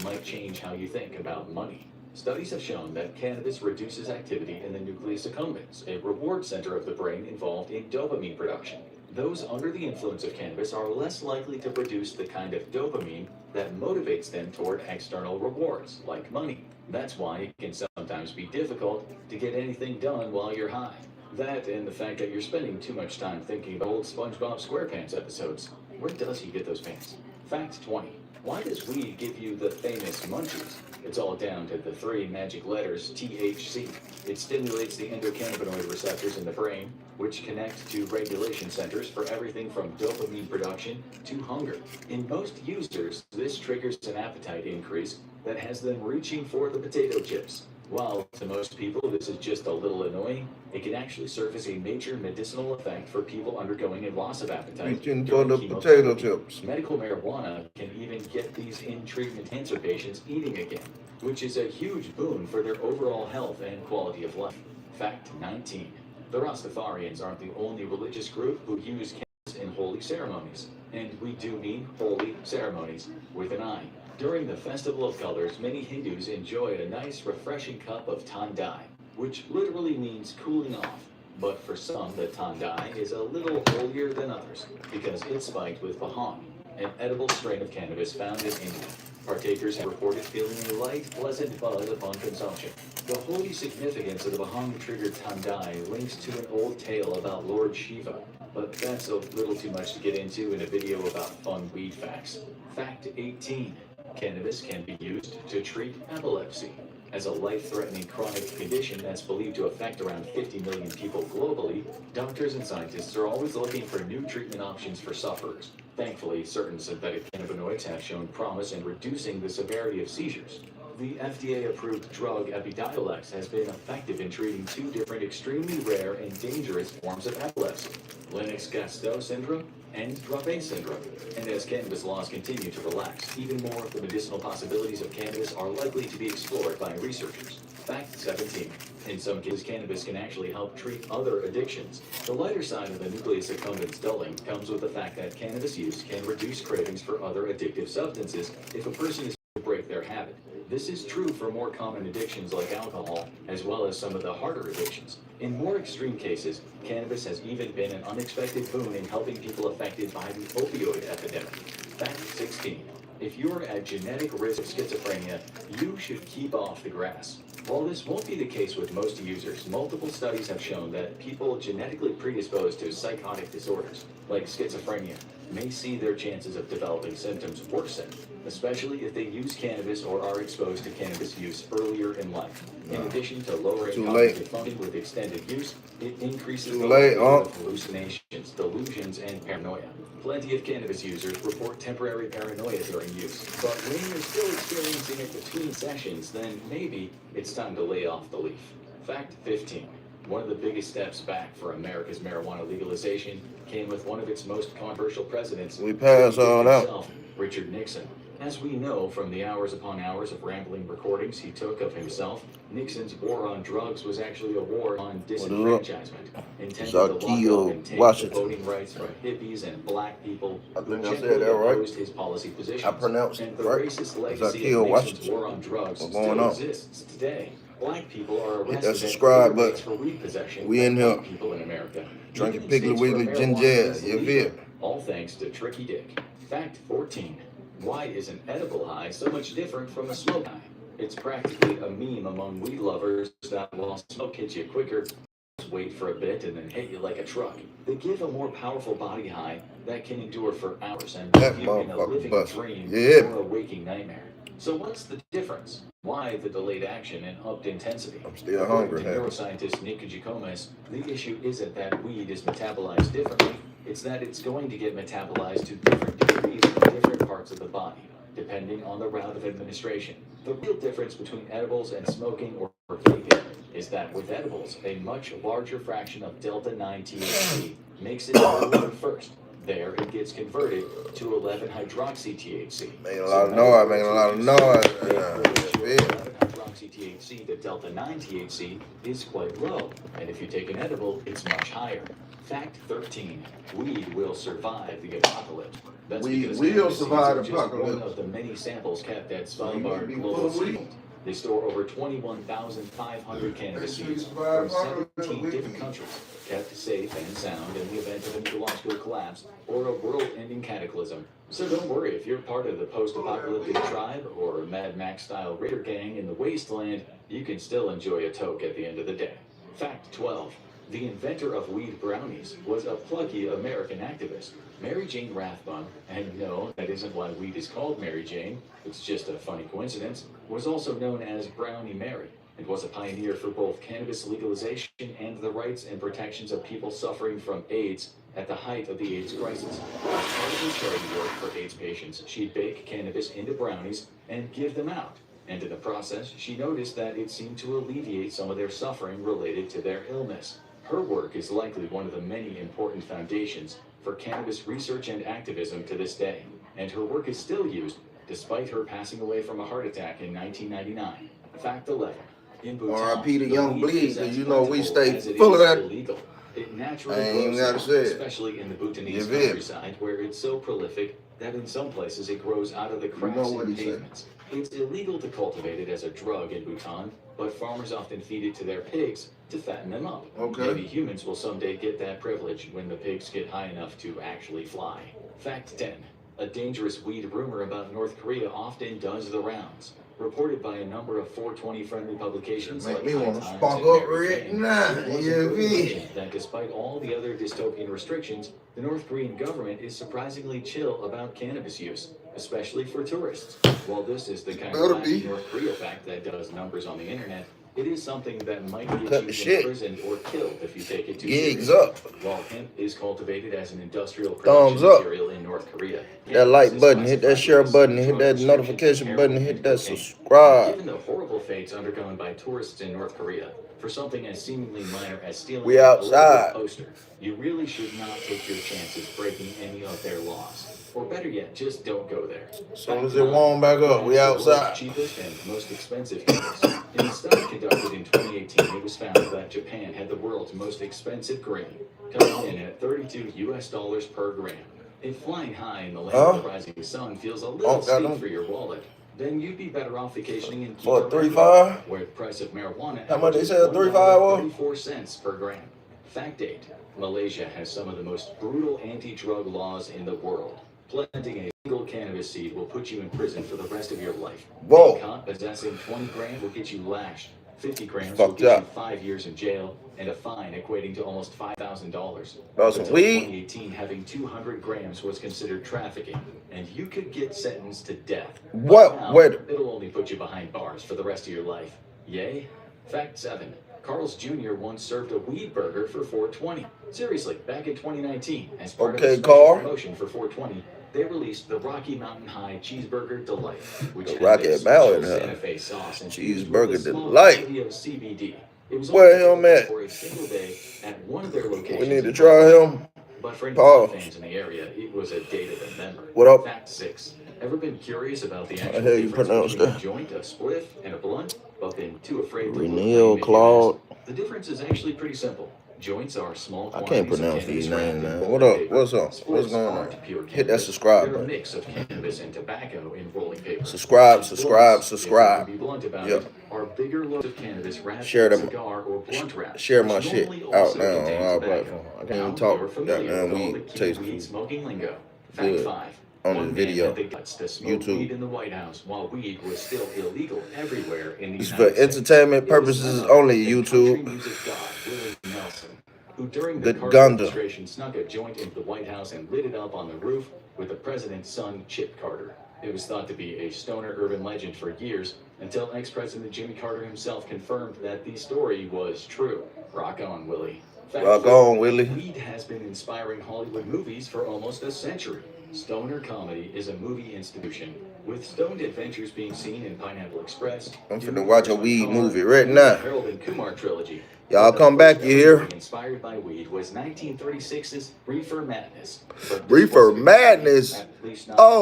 might change how you think about money. Studies have shown that cannabis reduces activity in the nucleus accumbens, a reward center of the brain involved in dopamine production. Those under the influence of cannabis are less likely to produce the kind of dopamine that motivates them toward external rewards, like money. That's why it can sometimes be difficult to get anything done while you're high. That and the fact that you're spending too much time thinking about old SpongeBob SquarePants episodes. Where does he get those pants? Fact 20. Why does weed give you the famous munchies? It's all down to the three magic letters THC. It stimulates the endocannabinoid receptors in the brain, which connect to regulation centers for everything from dopamine production to hunger. In most users, this triggers an appetite increase that has them reaching for the potato chips. While to most people this is just a little annoying, it can actually serve as a major medicinal effect for people undergoing a loss of appetite. Reaching for the potato chips. Medical marijuana can even get these in-treatment cancer patients eating again, which is a huge boon for their overall health and quality of life. Fact 19. The Rastafarians aren't the only religious group who use cannabis in holy ceremonies. And we do mean holy ceremonies, with an I. During the Festival of Colors, many Hindus enjoy a nice, refreshing cup of Tandai, which literally means cooling off. But for some, the Tandai is a little holier than others, because it's spiked with Bhang, an edible strain of cannabis found in India. Partakers have reported feeling a light, pleasant buzz upon consumption. The holy significance of the Bhang-triggered Tandai links to an old tale about Lord Shiva, but that's a little too much to get into in a video about fun weed facts. Fact 18. Cannabis can be used to treat epilepsy. As a life-threatening chronic condition that's believed to affect around 50 million people globally, doctors and scientists are always looking for new treatment options for sufferers. Thankfully, certain synthetic cannabinoids have shown promise in reducing the severity of seizures. The FDA-approved drug Epidiolex has been effective in treating two different extremely rare and dangerous forms of epilepsy, Lennox-Gastaut syndrome and Dravet syndrome. And as cannabis laws continue to relax, even more of the medicinal possibilities of cannabis are likely to be explored by researchers. Fact 17. In some cases, cannabis can actually help treat other addictions. The lighter side of the nucleus accumbens dulling comes with the fact that cannabis use can reduce cravings for other addictive substances if a person is to break their habit. This is true for more common addictions like alcohol, as well as some of the harder addictions. In more extreme cases, cannabis has even been an unexpected boon in helping people affected by the opioid epidemic. Fact 16. If you're at genetic risk of schizophrenia, you should keep off the grass. While this won't be the case with most users, multiple studies have shown that people genetically predisposed to psychotic disorders, like schizophrenia, may see their chances of developing symptoms worsen, especially if they use cannabis or are exposed to cannabis use earlier in life. In addition to lowering cognitive function with extended use, it increases the likelihood of hallucinations, delusions, and paranoia. Plenty of cannabis users report temporary paranoia during use, but when you're still experiencing it between sessions, then maybe it's time to lay off the leaf. Fact 15. One of the biggest steps back for America's marijuana legalization came with one of its most controversial presidents, Richard Nixon. As we know from the hours upon hours of rambling recordings he took of himself, Nixon's war on drugs was actually a war on disenfranchisement, intended to lock up and take the voting rights from hippies and black people who generally opposed his policy positions. And the racist legacy of Nixon's war on drugs still exists today. Black people are arrested for weed possession. We in here people in America drinking Piggly Wiggly ginger. You feel? All thanks to Tricky Dick. Fact 14. Why is an edible high so much different from a smoke high? It's practically a meme among weed lovers that while smoke hits you quicker, wait for a bit and then hit you like a truck. They give a more powerful body high that can endure for hours and leave you in a living dream or a waking nightmare. So what's the difference? Why the delayed action and upped intensity? I'm still hungry. Neuroscientist Nick Giacomas, the issue isn't that weed is metabolized differently. It's that it's going to get metabolized to different degrees in different parts of the body, depending on the route of administration. The real difference between edibles and smoking or vaping is that with edibles, a much larger fraction of delta-9 THC makes it to the liver first. There, it gets converted to 11-hydroxy-THC. Making a lot of noise, making a lot of noise. 11-hydroxy-THC that delta-9 THC is quite low, and if you take an edible, it's much higher. Fact 13. Weed will survive the apocalypse. That's because We will cannabis survive seeds the are just one apocalypse. of the many samples kept at You Svalbard be Global full of Seed weed. Vault. They store over 21,500 cannabis Make sure you seeds survive from the apocalypse 17 with different me. countries, kept safe and sound in the event of an ecological collapse or a world-ending cataclysm. So don't worry if you're part of the post-apocalyptic tribe or a Mad Max-style raider gang in the wasteland, you can still enjoy a toke at the end of the day. Fact 12. The inventor of weed brownies was a plucky American activist, Mary Jane Rathbun, and no, that isn't why weed is called Mary Jane, it's just a funny coincidence, was also known as Brownie Mary, and was a pioneer for both cannabis legalization and the rights and protections of people suffering from AIDS at the height of the AIDS crisis. As part of her charity work for AIDS patients, she'd bake cannabis into brownies and give them out. And in the process, she noticed that it seemed to alleviate some of their suffering related to their illness. Her work is likely one of the many important foundations for cannabis research and activism to this day, and her work is still used despite her passing away from a heart attack in 1999. Fact 11. In Bhutan, R.I.P. to the Young weed Bleed, is 'cause as you know we plentiful stay as it full of is that. illegal. It I naturally ain't even grows gotta here, say it. especially in the Bhutanese You feel me? countryside, where it's so prolific that in some places it grows out of the You cracks know what in he said. pavements. It's illegal to cultivate it as a drug in Bhutan, but farmers often feed it to their pigs to fatten them up. Okay. Maybe humans will someday get that privilege when the pigs get high enough to actually fly. Fact 10. A dangerous weed rumor about North Korea often does the rounds. Reported by a number of 420-friendly publications Make like me High wanna Times spark and up Mary right Jane, now. it was You a feel? legend that despite all the other dystopian restrictions, the North Korean government is surprisingly chill about cannabis use, especially for tourists. While this is the kind of Better wacky be. North Korea fact that does numbers on the internet, it is something that might get Cut you the shit. imprisoned or killed if you take it too Gigs seriously. up. While hemp is cultivated as an industrial Thumbs production up. material in North Korea, That cannabis like is button, hit that classified share with the button, same hit drug that restrictions as notification heroin button, and hit that cocaine. subscribe. Given the horrible fates undergone by tourists in North Korea for something as seemingly minor as stealing We a political outside. poster, you really should not take your chances breaking any of their laws. Or better yet, just don't go there. As soon Fact as it 9. warm back up, we Perhaps the world's outside. cheapest and most expensive cannabis. In a study conducted in 2018, it was found that Japan had the world's most expensive grain, coming in at $32 per gram. If flying high in the land of the rising sun feels a little Oh, got steep them. for your wallet, then you'd be better off vacationing in For Quito, a 3.5? where the price of marijuana How much they averages said a 3.5 was? $1.34 per gram. Fact 8. Malaysia has some of the most brutal anti-drug laws in the world. Planting a single cannabis seed will put you in prison for the rest of your life. Whoa. Being caught possessing 20 grams will get you lashed. 50 grams will Fucked get up. you 5 years in jail and a fine equating to almost $5,000. Got some Until weed? 2018, having 200 grams was considered trafficking, and you could get sentenced to death. What? But now, Wait. it'll only put you behind bars for the rest of your life. Yay? Fact 7. Carl's Jr. once served a weed burger for $4.20. Seriously, back in 2019, as part of Okay, a special Carl. promotion for $4.20, they released the Rocky Mountain High Cheeseburger Delight, which The had Rocky a Mountain, special huh? Santa Fe sauce and Cheeseburger a small Delight. quantity of CBD. It was Where only him at? for a single day at one of their locations. We need to in try Colorado. him. But for any Pause. weed fans in the area, it was a day to remember. What up? Fact 6. Ever been curious about the How actual the hell you difference pronounce between a that? joint, a spliff, and a blunt, but been too afraid to look Renee lame if you Claude. ask? The difference is actually pretty simple. Joints are small I quantities can't of pronounce cannabis these wrapped names, in man. rolling What up? paper. What's up? What's Spliffs going on? aren't pure Hit that cannabis. subscribe They're a button. mix of cannabis and tobacco in rolling paper. Subscribe, And subscribe, blunts, subscribe. if we can be blunt about Yep. it, are bigger loads of cannabis wrapped Share in them. cigar or blunt wrap, Share my which shit normally out also now on contain our tobacco. platform. I can't Now even talk you're familiar goddamn with all the weed key taste weed food. smoking lingo. Fact Good. 5. On One this man video. had the guts to smoke YouTube. weed in the White House while weed was still illegal everywhere in the It's for United States. entertainment It was purposes none other only, than country YouTube. music god Willie Nelson, who during the The Carter Gunda. administration snuck a joint into the White House and lit it up on the roof with the president's son, Chip Carter. It was thought to be a stoner urban legend for years until ex-president Jimmy Carter himself confirmed that the story was true. Rock on, Willie. Fact Rock 4. on, Willie. Weed has been inspiring Hollywood movies for almost a century. Stoner comedy is a movie institution, with stoned adventures being seen in Pineapple Express. I'm Dune, finna watch a First weed Car, movie right and now. the Harold and Kumar trilogy. Y'all But the come back, first you ever hear? movie inspired by weed was 1936's Reefer Madness. But this Reefer wasn't Madness? at least not Oh.